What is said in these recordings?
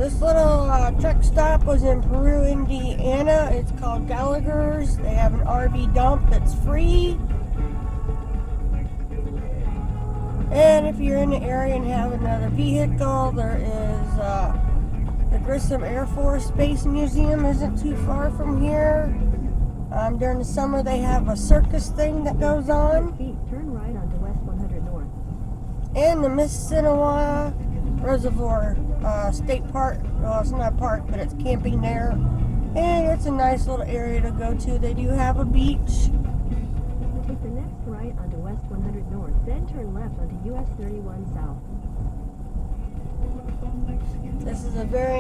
This little truck stop was in Peru, Indiana. It's called Gallagher's. They have an RV dump that's free. And if you're in the area and have another vehicle, there is the Grissom Air Force Base Museum isn't too far from here. During the summer they have a circus thing that goes on. Turn right onto West 100 North. And the Mississinawa Reservoir State Park. Well, it's not a park, but it's camping there. And it's a nice little area to go to. They do have a beach. Take the next right onto West 100 North, then turn left onto US 31 South. This is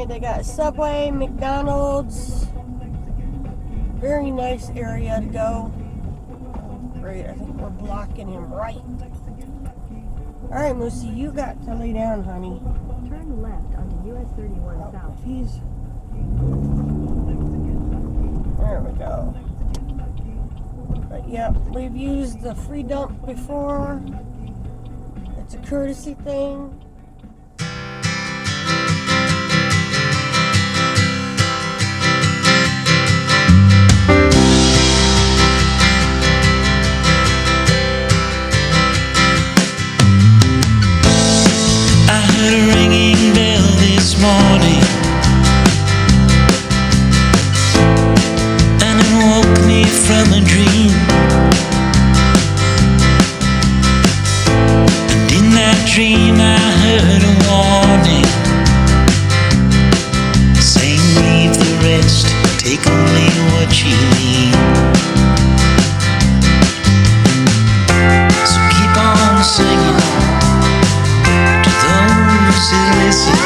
they got Subway, McDonald's. Very nice area to go. Great, I think we're blocking him right. Alright, Moosey, you got to lay down, honey. Turn left onto US 31 South. There we go. But yep, we've used the free dump before. It's a courtesy thing. Morning, and it woke me from a dream, and in that dream I heard a warning saying leave the rest, take only what you need. So keep on singing to those who listen.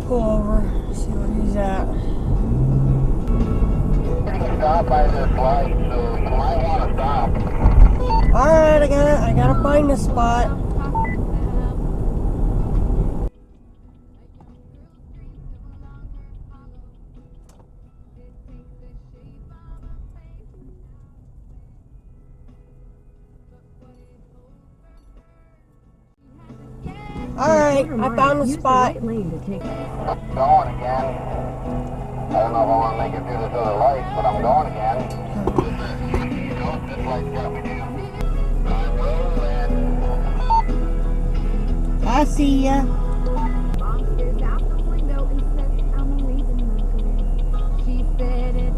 Pull over, see where he's at. Stop by this light, so you might want to stop. Alright, I gotta find the spot. Alright, I found the spot. Going again. I don't know if I want to make it through this other light, but I'm going again. This light's got me down. I see ya. Mom stares out the window and says, I'm leaving my career. She said it.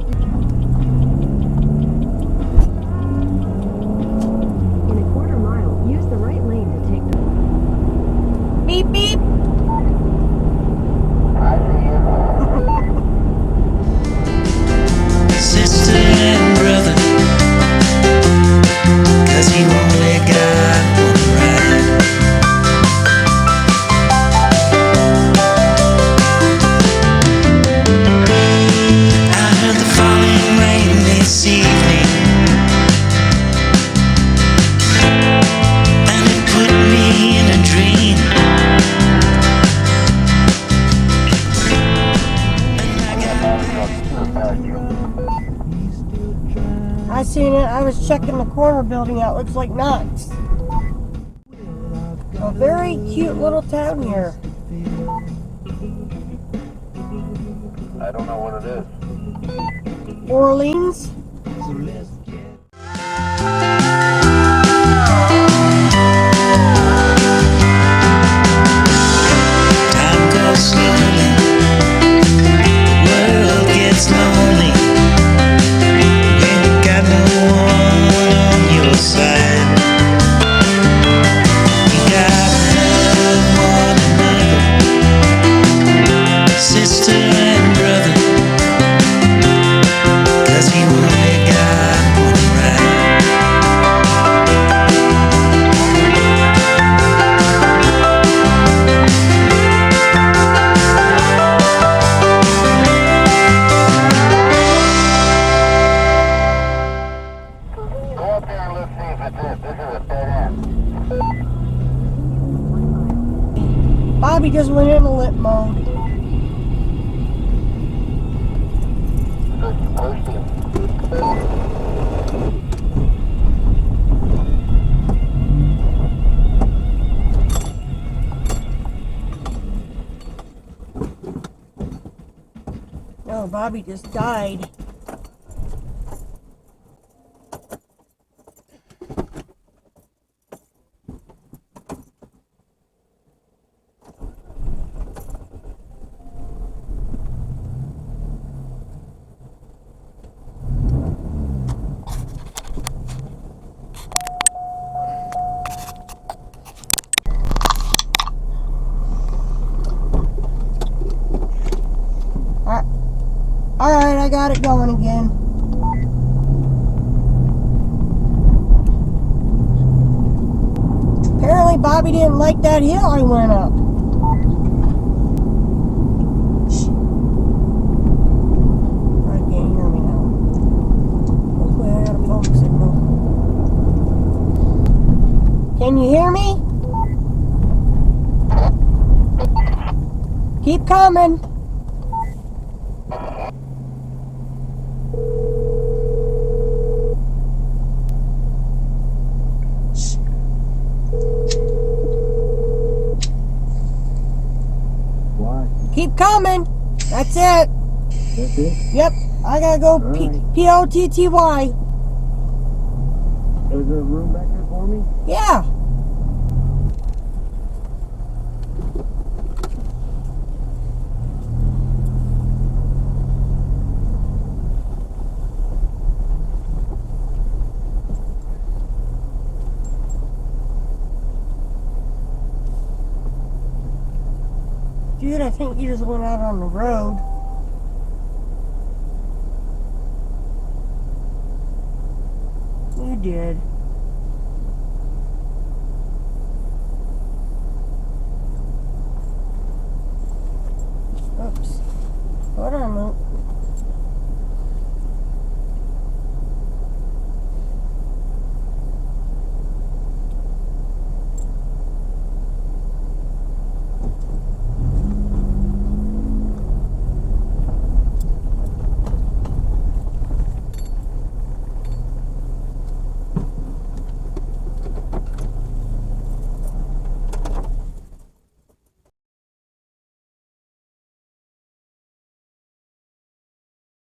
In a quarter mile, use the right lane to take the... Beep, beep. I see you. Sister and brother, 'cause you only got one ride. I heard the falling rain this evening, and it put me in a dream. I seen it. I was checking the corner building out. Looks like nuts. A very cute little town here. I don't know what it is. Orleans. Time goes slowly, the world gets lonely when you got no one on your side. You gotta love one another, sister and brother, 'cause you only got road. So you pushed him. Oh, Bobby just died. Alright, I got it going again. Apparently Bobby didn't like that hill I went up. I can't hear me now. Hopefully I got a phone signal. Can you hear me? Keep coming. Why? Keep coming. That's it. That's it? Yep. I gotta go Alright. P-O-T-T-Y. Is there room back there for me? Yeah. Dude, I think you just went out on the road. You did. Oops. Hold on, Luke.